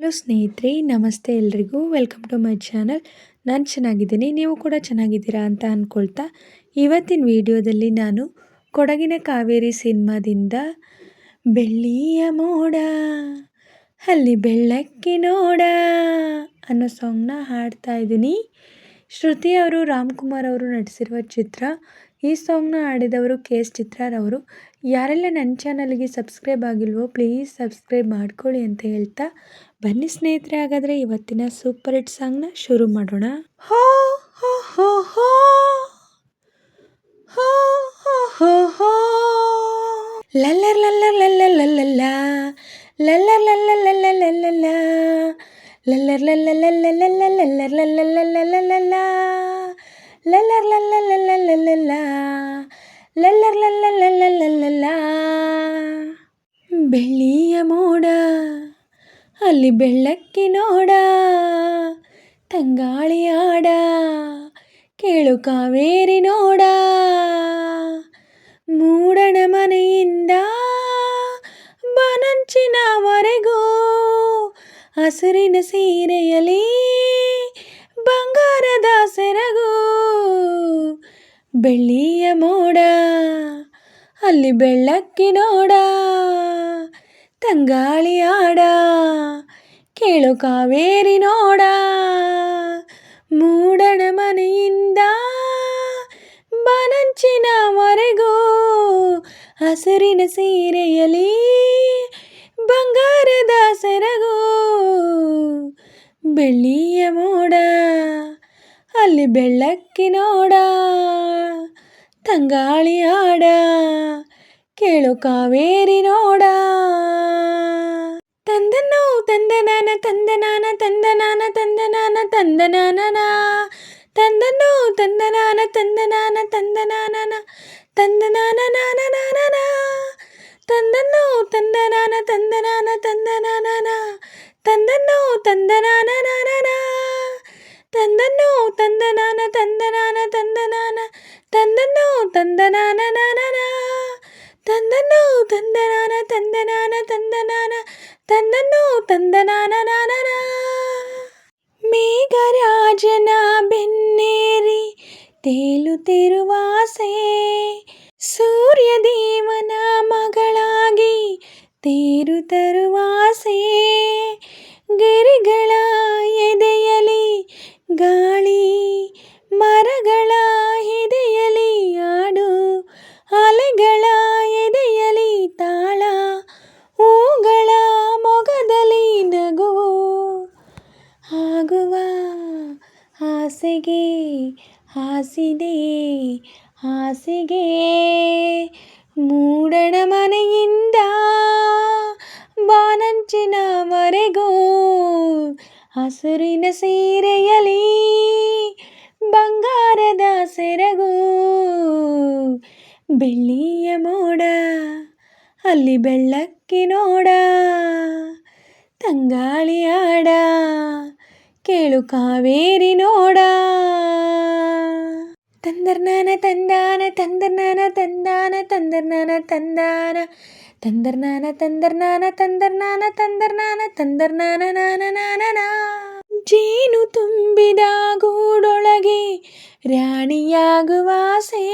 Hello ಸ್ನೇಹಿತರೆ, ನಮಸ್ತೆ ಎಲ್ರಿಗೂ. Welcome to my channel. ನಾನು ಚೆನ್ನಾಗಿದ್ದೀನಿ, ನೀವು ಕೂಡ ಚೆನ್ನಾಗಿದ್ದೀರಾ ಅಂತ ಅಂದ್ಕೊಳ್ತಾ ಇವತ್ತಿನ ವಿಡಿಯೋದಲ್ಲಿ ನಾನು ಕೊಡಗಿನ ಕಾವೇರಿ ಸಿನಿಮಾದಿಂದ ಬೆಳ್ಳಿಯ ಮೋಡ ಅಲ್ಲಿ ಬೆಳ್ಳಕ್ಕಿನೋಡ ಅನ್ನೋ ಸಾಂಗ್ನ ಹಾಡ್ತಾ ಇದ್ದೀನಿ. ಶ್ರುತಿ ಅವರು, ರಾಮ್ಕುಮಾರ್ ಅವರು ನಟಿಸಿರುವ ಚಿತ್ರ. ಈ ಸಾಂಗ್ನ ಹಾಡಿದವರು KS ಚಿತ್ರರವರು. ಯಾರೆಲ್ಲ ನನ್ನ ಚಾನಲ್ಗೆ ಸಬ್ಸ್ಕ್ರೈಬ್ ಆಗಿಲ್ವೋ ಪ್ಲೀಸ್ ಸಬ್ಸ್ಕ್ರೈಬ್ ಮಾಡ್ಕೊಳ್ಳಿ ಅಂತ ಹೇಳ್ತಾ ಬನ್ನಿ ಸ್ನೇಹಿತರೆ, ಹಾಗಾದರೆ ಇವತ್ತಿನ ಸೂಪರ್ ಹಿಟ್ ಸಾಂಗ್ನ ಶುರು ಮಾಡೋಣ. ಹೋ ಹೋ ಹೋ ಹೋ ಹೋ ಹೋ ಹೋ ಹೋ ಲಲ್ಲರ್ ಲಲ್ಲರ್ ಲಲ್ಲರ್ ಲಲ್ಲಲ್ಲ ಲಲ್ಲರ್ ಲಲ್ಲರ್ ಲಲ್ಲರ್ ಲಲ್ಲಲ್ಲ ಲಲ್ಲರ್ ಲಲ್ಲರ್ ಲಲ್ಲರ್ ಲಲ್ಲರ್ ಲಲ್ಲರ್ ಲಲ್ಲರ್ ಲಲ್ಲಲ್ಲ ಲಲ್ಲರ್ ಲಲ್ಲಲ್ಲ. ಬೆಳ್ಳಿಯ ಮೋಡ ಅಲ್ಲಿ ಬೆಳ್ಳಕ್ಕಿನೋಡ ತಂಗಾಳಿ ಆಡ ಕೇಳು ಕಾವೇರಿ ನೋಡ. ಮೂಡಣ ಮನೆಯಿಂದ ಬಾನಂಚಿನವರೆಗೂ ಹಸುರಿನ ಸೀರೆಯಲಿ ಬಂಗಾರದ ಸೆರಗು. ಬೆಳ್ಳಿಯ ಮೋಡ ಅಲ್ಲಿ ಬೆಳ್ಳಕ್ಕಿನೋಡ ತಂಗಾಳಿ ಆಡ ಕೇಳು ಕಾವೇರಿ ನೋಡ. ಮೂಡಣ ಮನೆಯಿಂದ ಬಾನಂಚಿನವರೆಗೂ ಹಸುರಿನ ಸೀರೆಯಲಿ ಬಂಗಾರದ ಸೆರಗು. ಬೆಳ್ಳಿಯ ಮೋಡ ಅಲ್ಲಿ ಬೆಳ್ಳಕ್ಕಿನೋಡ ತಂಗಾಳಿ ಆಡ ಕೇಳು ಕಾವೇರಿ ನೋಡ. ತಂದನೋ ತಂದನಾನ ತಂದನಾನ ತಂದನಾನ ತಂದನಾನ ತಂದನಾನ ತಂದನೋ ತಂದನಾನ ತಂದನಾನ ತಂದನಾನ ತಂದನಾನ ನಾನ ತಂದನೋ ತಂದನಾನ ತಂದನಾನ ತಂದನಾನ ತಂದನೋ ತಂದನಾನ ನಾನ ತಂದನೋ ತಂದನಾನ ತಂದನಾನ ತಂದನಾನ ತಂದನೋ ತಂದನಾನ ನಾನ ತಂದನೋ ತಂದನಾನ ತಂದನಾನ ತಂದನಾನ ತಂದನೋ ತಂದನಾನ ನಾನ. ಮೇಘರಾಜನ ಬೆನ್ನೇರಿ ತೇಲುತ್ತಿರುವಾಸೆ ಸೂರ್ಯದೇವನ ಮಗಳಾಗಿ ತೇರು ತರುವಾಸೆ. ಗೆರೆಗಳ ಎದೆಯಲಿ ಗಾಳಿ ಮರಗಳ ಎದೆಯಲಿ ಹಾಡು ಅಲೆಗಳ ಎದೆಯಲಿ ತಾಳ ಹೂಗಳ ಮೊಗದಲ್ಲಿ ನಗುವು. ಆಗುವ ಆಸೆಗೆ ಹಾಸಿದೆ ಹಾಸಿಗೆ ಮೂಡಣ ಮನೆಯಿಂದ ಬಾನಂಚಿನವರೆಗೂ ಹಸುರಿನ ಸೀರೆಯಲಿ ಬಂಗಾರದ ಸೆರಗು. ಬೆಳ್ಳಿಯ ಮೋಡ ಅಲ್ಲಿ ಬೆಳ್ಳಕ್ಕಿನೋಡ ತಂಗಾಳಿ ಆಡ ಕೇಳು ಕಾವೇರಿ ನೋಡ. ತಂದರ್ನಾನ ತಂದಾನ ತಂದರ್ನಾನ ತಂದಾನ ತಂದರ್ನಾನ ತಂದಾನ ತಂದರ್ನಾನ ತಂದರ್ನಾನ ತಂದರ್ನಾನ ತಂದರ್ನಾನ ತಂದರ್ನಾನ ನಾನ. ಜೇನು ತುಂಬಿದ ಗೂಡೊಳಗೆ ರಾಣಿಯಾಗುವ ಆಸೆ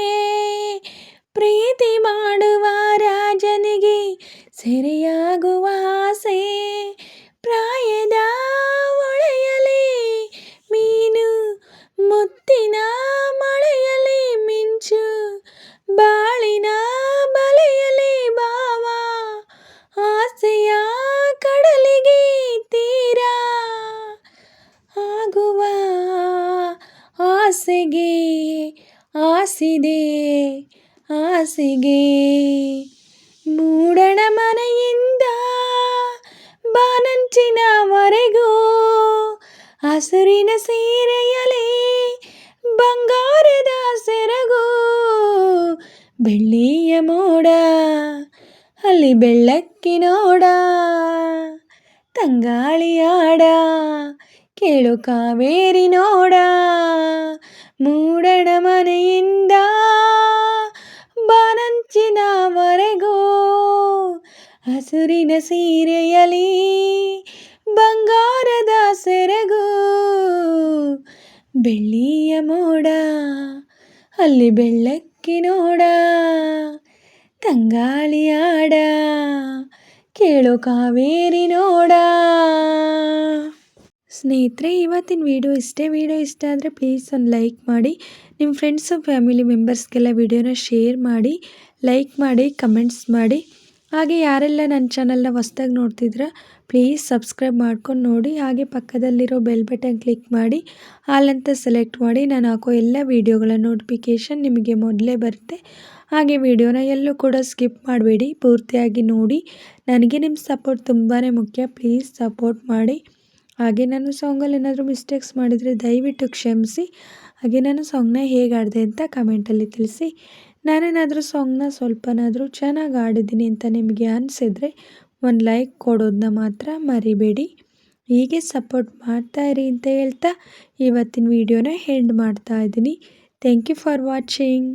ಪ್ರೀತಿ ಮಾಡುವ ರಾಜನಿಗೆ ಸೆರೆಯಾಗುವ ಆಸೆ. ಪ್ರಾಯದ ಹೊಳೆಯಲಿ ಮೀನು ಮುತ್ತಿನ ಮಳೆಯಲಿ ಮಿಂಚು ಬಾಳಿನ ಬಲೆಯಲಿ ಭಾವ ಆಸೆಯ ಕಡಲಿಗೆ ತೀರ. ಆಗುವ ಆಸೆಗೆ ಆಸಿದೆ ಆಸೆಗೆ ಮೂಡಣ ಮನೆಯಿಂದ ಬಾನಂಚಿನವರೆಗೂ ಹಸುರಿನ ಸೀರೆಯಲಿ ಬಂಗಾರದ ಸೆರಗು. ಬೆಳ್ಳಿಯ ಮೋಡ ಅಲ್ಲಿ ಬೆಳ್ಳಕ್ಕಿನೋಡ ತಂಗಾಳಿ ಆಡ ಕೇಳು ಕಾವೇರಿ ನೋಡ. ಮೂಡಣ ಮನೆಯಿಂದ ಬಾನಂಚಿನವರೆಗೂ ಹಸುರಿನ ಸೀರೆಯಲಿ ಬಂಗಾರ ಬೆಳ್ಳಿಯ ಮೋಡ ಅಲ್ಲಿ ಬೆಳ್ಳಕ್ಕಿ ನೋಡ ತಂಗಾಳಿಯಾಡ ಕೇಳು ಕಾವೇರಿ ನೋಡ. ಸ್ನೇಹಿತರೆ, ಇವತ್ತಿನ ವಿಡಿಯೋ ಇಷ್ಟ ಆದರೆ ಪ್ಲೀಸ್ ಒಂದು ಲೈಕ್ ಮಾಡಿ, ನಿಮ್ಮ ಫ್ರೆಂಡ್ಸು ಫ್ಯಾಮಿಲಿ ಮೆಂಬರ್ಸ್ಗೆಲ್ಲ ವಿಡಿಯೋನ ಶೇರ್ ಮಾಡಿ, ಲೈಕ್ ಮಾಡಿ, ಕಮೆಂಟ್ಸ್ ಮಾಡಿ. ಹಾಗೆ ಯಾರೆಲ್ಲ ನನ್ನ ಚಾನಲ್ನ ಹೊಸ್ದಾಗಿ ನೋಡ್ತಿದ್ದೀರಾ ಪ್ಲೀಸ್ ಸಬ್ಸ್ಕ್ರೈಬ್ ಮಾಡ್ಕೊಂಡು ನೋಡಿ. ಹಾಗೆ ಪಕ್ಕದಲ್ಲಿರೋ ಬೆಲ್ ಬಟನ್ ಕ್ಲಿಕ್ ಮಾಡಿ ಆಲ್ ಅಂತ ಸೆಲೆಕ್ಟ್ ಮಾಡಿ. ನಾನು ಹಾಕೋ ಎಲ್ಲ ವೀಡಿಯೋಗಳ ನೋಟಿಫಿಕೇಷನ್ ನಿಮಗೆ ಮೊದಲೇ ಬರುತ್ತೆ. ಹಾಗೆ ವಿಡಿಯೋನ ಎಲ್ಲೂ ಕೂಡ ಸ್ಕಿಪ್ ಮಾಡಬೇಡಿ, ಪೂರ್ತಿಯಾಗಿ ನೋಡಿ. ನನಗೆ ನಿಮ್ಮ ಸಪೋರ್ಟ್ ತುಂಬಾ ಮುಖ್ಯ, ಪ್ಲೀಸ್ ಸಪೋರ್ಟ್ ಮಾಡಿ. ಹಾಗೆ ನಾನು ಸಾಂಗಲ್ಲಿ ಏನಾದರೂ ಮಿಸ್ಟೇಕ್ಸ್ ಮಾಡಿದರೆ ದಯವಿಟ್ಟು ಕ್ಷಮಿಸಿ. ಹಾಗೆ ನಾನು ಸಾಂಗ್ನ ಹೇಗೆ ಆಡಿದೆ ಅಂತ ಕಮೆಂಟಲ್ಲಿ ತಿಳಿಸಿ. ನಾನೇನಾದರೂ ಸಾಂಗ್ನ ಸ್ವಲ್ಪನಾದರೂ ಚೆನ್ನಾಗಿ ಆಡಿದ್ದೀನಿ ಅಂತ ನಿಮಗೆ ಅನಿಸಿದರೆ ಒಂದು ಲೈಕ್ ಕೊಡೋದನ್ನ ಮಾತ್ರ ಮರಿಬೇಡಿ. ಹೀಗೆ ಸಪೋರ್ಟ್ ಮಾಡ್ತಾಯಿರಿ ಅಂತ ಹೇಳ್ತಾ ಇವತ್ತಿನ ವಿಡಿಯೋನ ಎಂಡ್ ಮಾಡ್ತಾ ಇದ್ದೀನಿ. Thank you for watching.